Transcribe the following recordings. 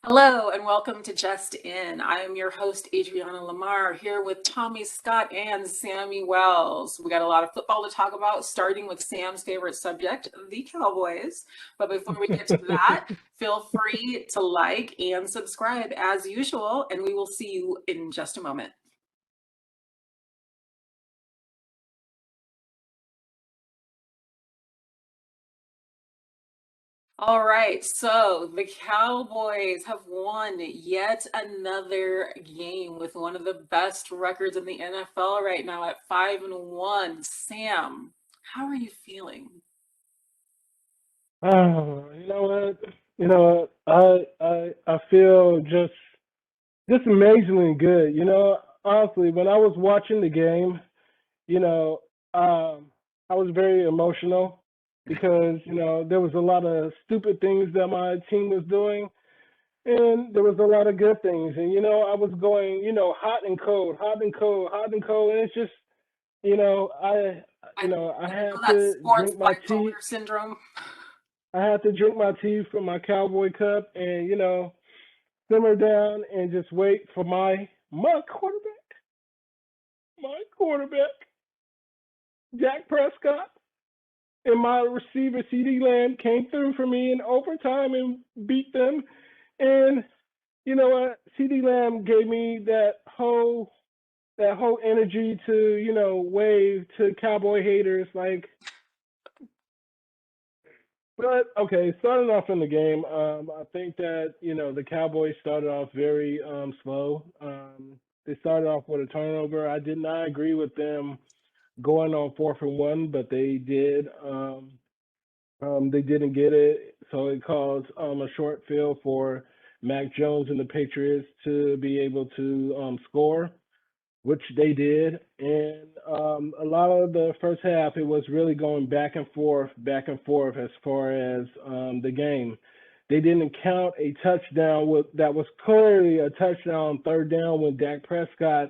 Hello and welcome to Just In. I am your host, Adriana Lamar, here with Tommy Scott and Sammy Wells. We got a lot of football to talk about, starting with Sam's favorite subject, the Cowboys. But before we get to that, feel free to like and subscribe as usual, and we will see you in just a moment. All right, so the Cowboys have won yet another game with one of the best records in the NFL right now at 5-1. Sam, how are you feeling? Oh, you know what? You know what? I feel just amazingly good. Honestly, when I was watching the game, you know, um, I was very emotional because there was a lot of stupid things that my team was doing, and there was a lot of good things. And I was going, hot and cold, hot and cold, hot and cold, and it's just, you know, I, I, I I had call that to sports drink my tea. bipolar syndrome. I had to drink my tea from my cowboy cup and, simmer down and just wait for my quarterback, Dak Prescott, and my receiver CeeDee Lamb came through for me in overtime and beat them. And you know what? CeeDee Lamb gave me that whole energy to, wave to cowboy haters like. But okay, starting off in the game, I think that the Cowboys started off very slow. They started off with a turnover. I did not agree with them going on 4th and 1, but they did. They didn't get it, so it caused a short field for Mac Jones and the Patriots to be able to score, which they did. And a lot of the first half, it was really going back and forth as far as the game. They didn't count a touchdown that was clearly a touchdown on 3rd down when Dak Prescott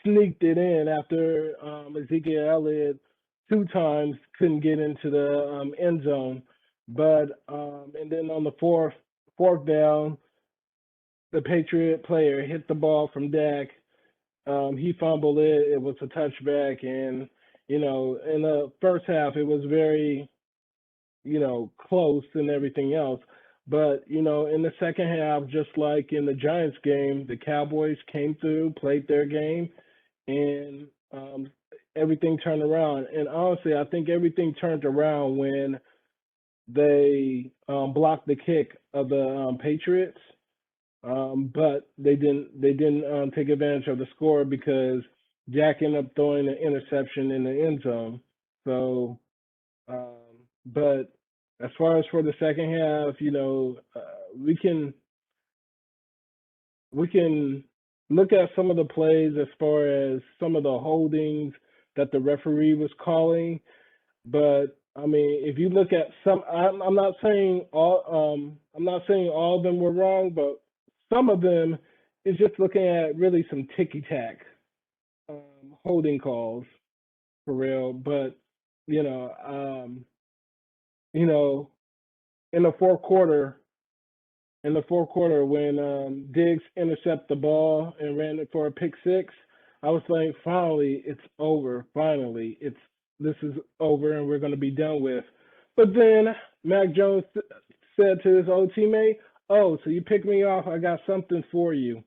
sneaked it in after Ezekiel Elliott 2 times couldn't get into the end zone. But and then on the fourth down, the Patriot player hit the ball from Dak. He fumbled it. It was a touchback, and in the first half, it was very close and everything else. But in the second half, just like in the Giants game, the Cowboys came through, played their game, and everything turned around. And honestly, I think everything turned around when they blocked the kick of the Patriots, but they didn't take advantage of the score because Jack ended up throwing an interception in the end zone. So, but as far as for the second half, we can look at some of the plays as far as some of the holdings that the referee was calling. But I mean, if you look at some, I'm not saying all. I'm not saying all of them were wrong, but some of them is just looking at really some ticky tack holding calls for real. But you know, um, you know, in the fourth quarter, when Diggs intercepted the ball and ran it for a pick six, I was like, finally, it's over. Finally, this is over, and we're going to be done with. But then Mac Jones said to his old teammate, "Oh, so you picked me off? I got something for you."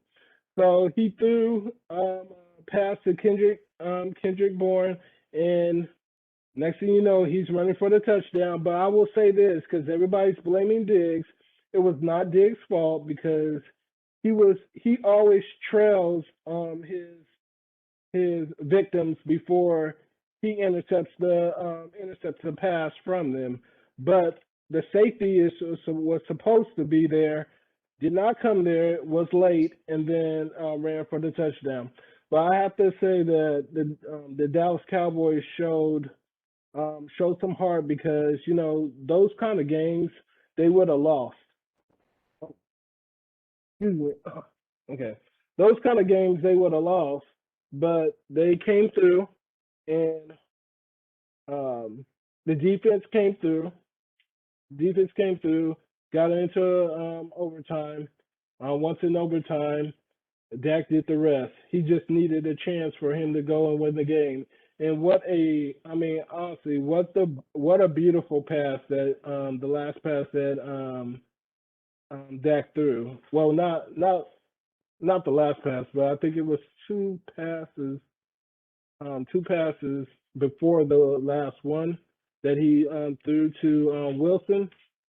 So he threw pass to Kendrick Bourne, and next thing you know, he's running for the touchdown. But I will say this because everybody's blaming Diggs. It was not Diggs' fault because he always trails his victims before he intercepts the pass from them. But the safety was supposed to be there, did not come there, was late, and then ran for the touchdown. But I have to say that the Dallas Cowboys showed some heart because those kind of games they would have lost. Excuse me. Okay, those kind of games they would have lost, but they came through, and um, the defense came through. Defense came through, got into overtime, Once in overtime, Dak did the rest. He just needed a chance for him to go and win the game. And honestly, what a beautiful pass that the last pass that Dak threw. Well, not the last pass, but I think it was two passes before the last one that he threw to Wilson,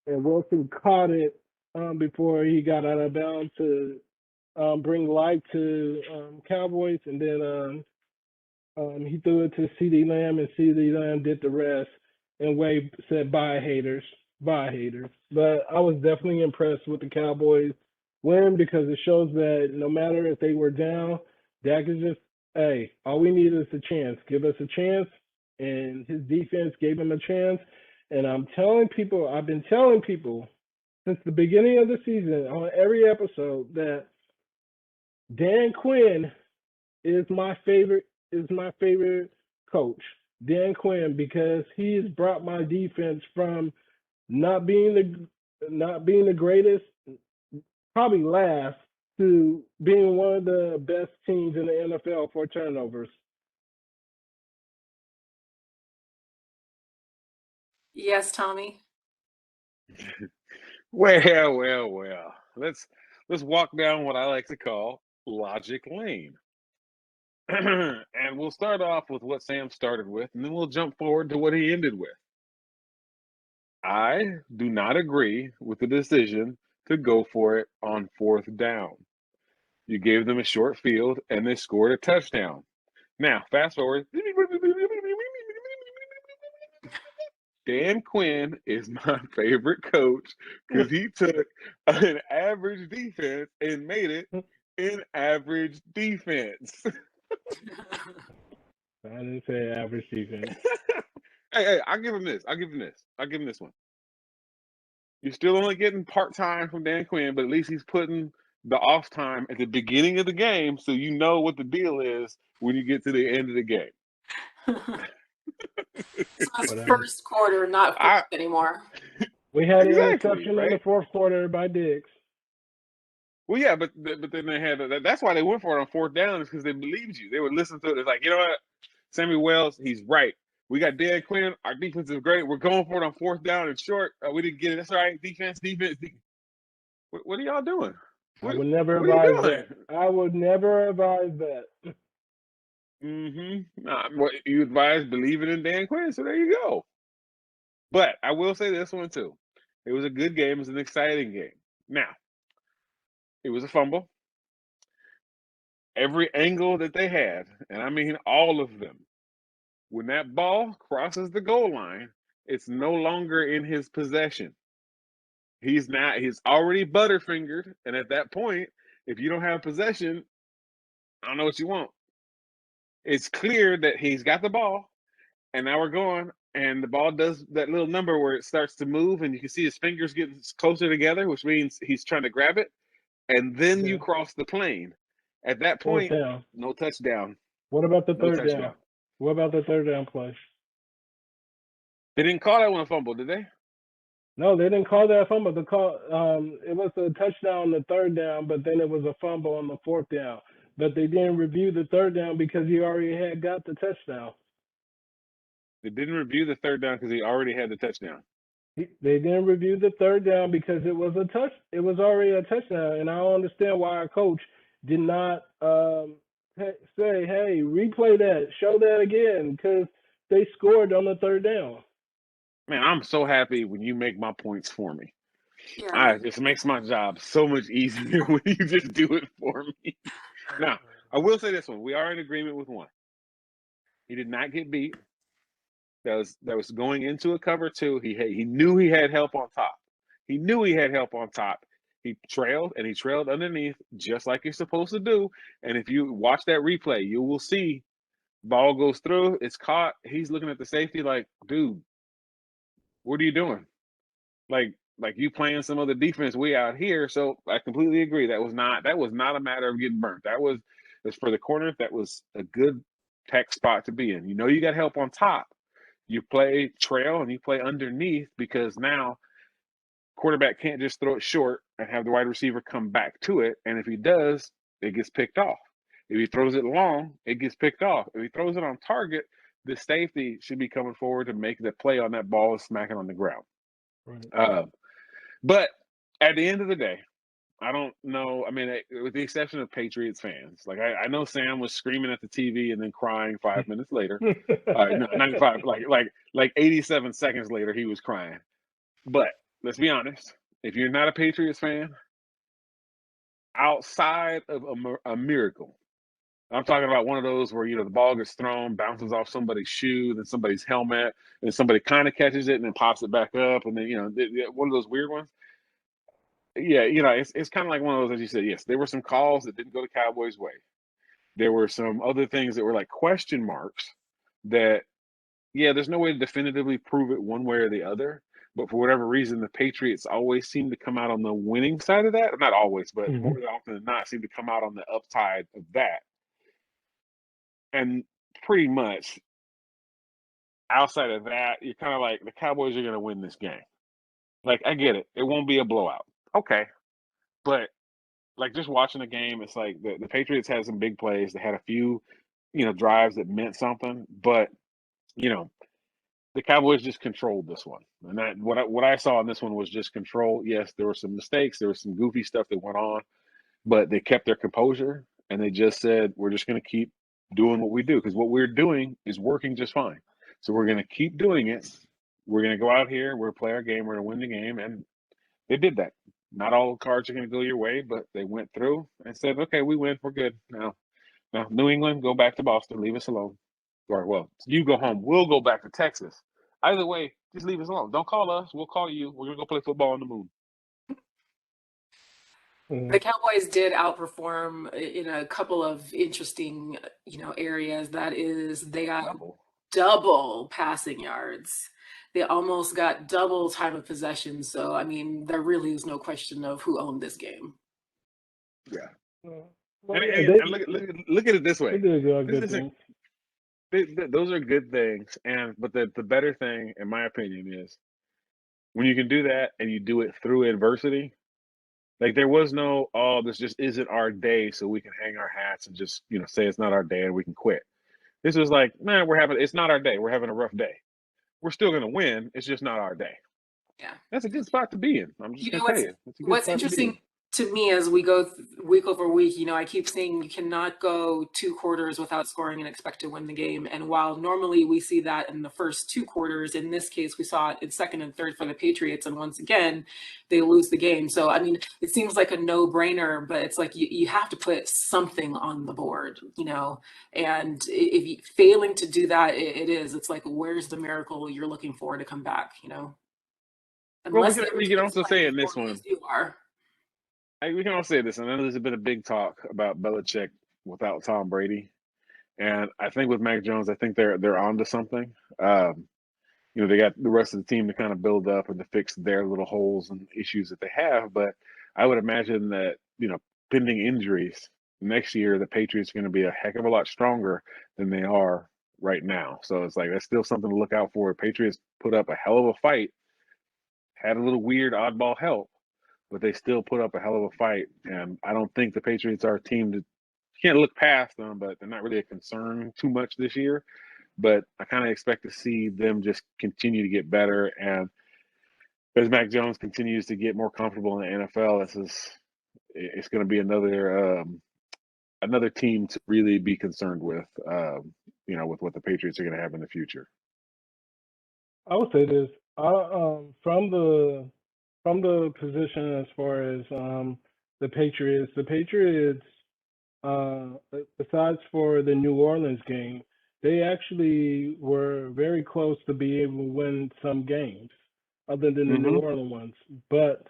and Wilson caught it before he got out of bounds to bring life to Cowboys, and then he threw it to CeeDee Lamb, and CeeDee Lamb did the rest. And Wade said, "Bye, haters. Bye, haters." But I was definitely impressed with the Cowboys win because it shows that no matter if they were down, Dak is just, hey, all we need is a chance. Give us a chance. And his defense gave him a chance. And I've been telling people since the beginning of the season on every episode that Dan Quinn is my favorite coach. Dan Quinn, because he's brought my defense from not being the greatest, probably last, to being one of the best teams in the NFL for turnovers. Yes, Tommy. Well. Let's walk down what I like to call logic lane. And we'll start off with what Sam started with, and then we'll jump forward to what he ended with. I do not agree with the decision to go for it on 4th down. You gave them a short field, and they scored a touchdown. Now, fast forward. Dan Quinn is my favorite coach because he took an average defense and made it an average defense. I didn't say average defense. Hey, I'll give him this. I'll give him this one. You're still only getting part-time from Dan Quinn, but at least he's putting the off time at the beginning of the game so you know what the deal is when you get to the end of the game. So it's first quarter, not fourth anymore. We had an interception in the fourth quarter by Diggs. Well, yeah, but then they had that's why they went for it on 4th down, is because they believed you. They would listen to it. It's like, you know what, Sammy Wells, he's right. We got Dan Quinn. Our defense is great. We're going for it on 4th down and short. We didn't get it. That's all right. Defense. What are y'all doing? I would never advise that. I would never advise that. You advise believing in Dan Quinn, so there you go. But I will say this one too. It was a good game. It was an exciting game. Now, it was a fumble. Every angle that they had, and I mean all of them, when that ball crosses the goal line, it's no longer in his possession. He's already butterfingered, and at that point, if you don't have possession, I don't know what you want. It's clear that he's got the ball, and now we're going, and the ball does that little number where it starts to move, and you can see his fingers getting closer together, which means he's trying to grab it, and then you cross the plane. At that point, no touchdown. What about the third down? What about the third down play? They didn't call that one a fumble, did they? No, they didn't call that a fumble. It was a touchdown on the third down, but then it was a fumble on the 4th down. But they didn't review the third down because he already had got the touchdown. They didn't review the third down because he already had the touchdown. They didn't review the third down because it was already a touchdown, and I don't understand why our coach did not say, "Hey, replay that, show that again," because they scored on the third down. Man, I'm so happy when you make my points for me. Yeah. It just makes my job so much easier when you just do it for me. Now, I will say this one. We are in agreement with one. He did not get beat. That was going into a cover 2. He knew he had help on top. He trailed, and he trailed underneath just like you're supposed to do. And if you watch that replay, you will see ball goes through, it's caught. He's looking at the safety like, dude, what are you doing? Like you playing some other defense way out here. So I completely agree. That was not a matter of getting burnt. That was for the corner. That was a good tech spot to be in. You know, you got help on top. You play trail and you play underneath because now quarterback can't just throw it short and have the wide receiver come back to it. And if he does, it gets picked off. If he throws it long, it gets picked off. If he throws it on target, the safety should be coming forward to make the play on that ball and smacking on the ground. Right. But at the end of the day, I don't know. I mean, with the exception of Patriots fans, like I know Sam was screaming at the TV and then crying 5 minutes later. No, 95, like 87 seconds later, he was crying. But let's be honest, if you're not a Patriots fan, outside of a miracle, I'm talking about one of those where the ball gets thrown, bounces off somebody's shoe, then somebody's helmet, and somebody kind of catches it and then pops it back up, and then one of those weird ones. Yeah, it's kind of like one of those, as you said. Yes, there were some calls that didn't go the Cowboys' way. There were some other things that were like question marks that, yeah, there's no way to definitively prove it one way or the other. But for whatever reason, the Patriots always seem to come out on the winning side of that. Not always, but more often than not, seem to come out on the upside of that. And pretty much outside of that, you're kind of like, the Cowboys are going to win this game. Like, I get it. It won't be a blowout. Okay. But like just watching the game, it's like the Patriots had some big plays. They had a few, drives that meant something, but the Cowboys just controlled this one. And that what I saw in this one was just control. Yes, there were some mistakes, there was some goofy stuff that went on, but they kept their composure and they just said, we're just going to keep doing what we do because what we're doing is working just fine. So we're going to keep doing it. We're going to go out here, we're going to play our game, we're going to win the game, and they did that. Not all cards are going to go your way, but they went through and said, okay, we win. We're good. Now, New England, go back to Boston. Leave us alone. Or, well, you go home. We'll go back to Texas. Either way, just leave us alone. Don't call us. We'll call you. We're going to go play football on the moon. The Cowboys did outperform in a couple of interesting, areas. That is, they got double passing yards. They almost got double time of possession. So, I mean, there really is no question of who owned this game. Yeah. Well, and look at it this way. Those are good things. But the better thing, in my opinion, is when you can do that and you do it through adversity. Like there was no, this just isn't our day, so we can hang our hats and just, say it's not our day and we can quit. This was like, man, it's not our day. We're having a rough day. We're still going to win. It's just not our day. Yeah. That's a good spot to be in. I'm just going to tell you. What's interesting to me as we go week over week, I keep saying you cannot go 2 quarters without scoring and expect to win the game. And while normally we see that in the first 2 quarters, in this case, we saw it in second and third for the Patriots. And once again, they lose the game. So, I mean, it seems like a no-brainer, but it's like you have to put something on the board, and if you failing to do that, it's like, where's the miracle you're looking for to come back, Unless we can also say in this one, you are. We can also say this. I know there's been a big talk about Belichick without Tom Brady, and I think with Mac Jones, I think they're onto something. They got the rest of the team to kind of build up and to fix their little holes and issues that they have. But I would imagine that pending injuries next year, the Patriots are going to be a heck of a lot stronger than they are right now. So it's like that's still something to look out for. Patriots put up a hell of a fight, had a little weird oddball help, but they still put up a hell of a fight. And I don't think the Patriots are a team that can't look past them, but they're not really a concern too much this year. But I kind of expect to see them just continue to get better. And as Mac Jones continues to get more comfortable in the NFL, it's going to be another team to really be concerned with, with what the Patriots are going to have in the future. I would say this, from the position as far as the Patriots, besides for the New Orleans game, they actually were very close to be able to win some games, other than the New Orleans ones. But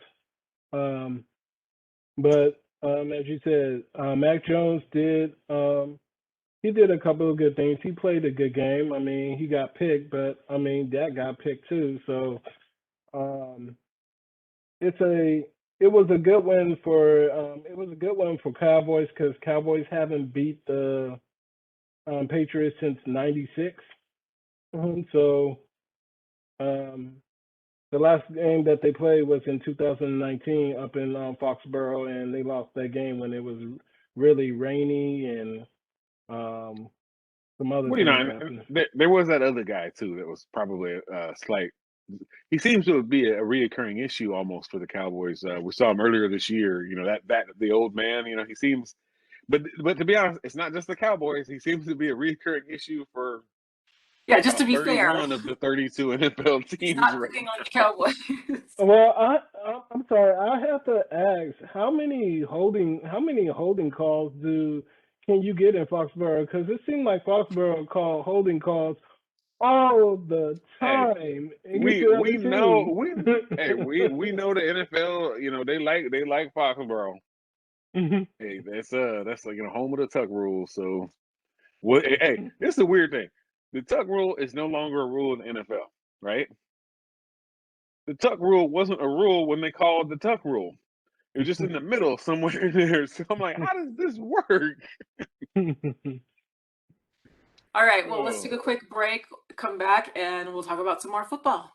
as you said, Mac Jones did he did a couple of good things. He played a good game. I mean, he got picked, but I mean that got picked too. So it was a good win for Cowboys because Cowboys haven't beat the Patriots since '96. So The last game that they played was in 2019 up in Foxborough, and they lost that game when it was really rainy and some other Well, you know, things and happened. there was that other guy too that was probably a slight. He seems to be a reoccurring issue almost for the Cowboys. We saw him earlier this year. You know that the old man. You know, he seems. But to be honest, it's not just the Cowboys. He seems to be a reoccurring issue for Yeah, just to about be fair, 31 of the 32 NFL he's teams not right picking on now. the Cowboys. Well, I'm sorry. I have to ask, how many holding calls can you get in Foxborough? Because it seemed like Foxborough called holding calls all the Hey, time against we the we other know team. we know the NFL. You know they like Foxborough. Hey, that's like home of the tuck rule. So what? Hey, this is a weird thing. The tuck rule is no longer a rule in the NFL, right? The tuck rule wasn't a rule when they called the tuck rule. It was just in the middle somewhere there. So I'm like, how does this work? All right, well, let's take Oh. a quick break, come back, and we'll talk about some more football.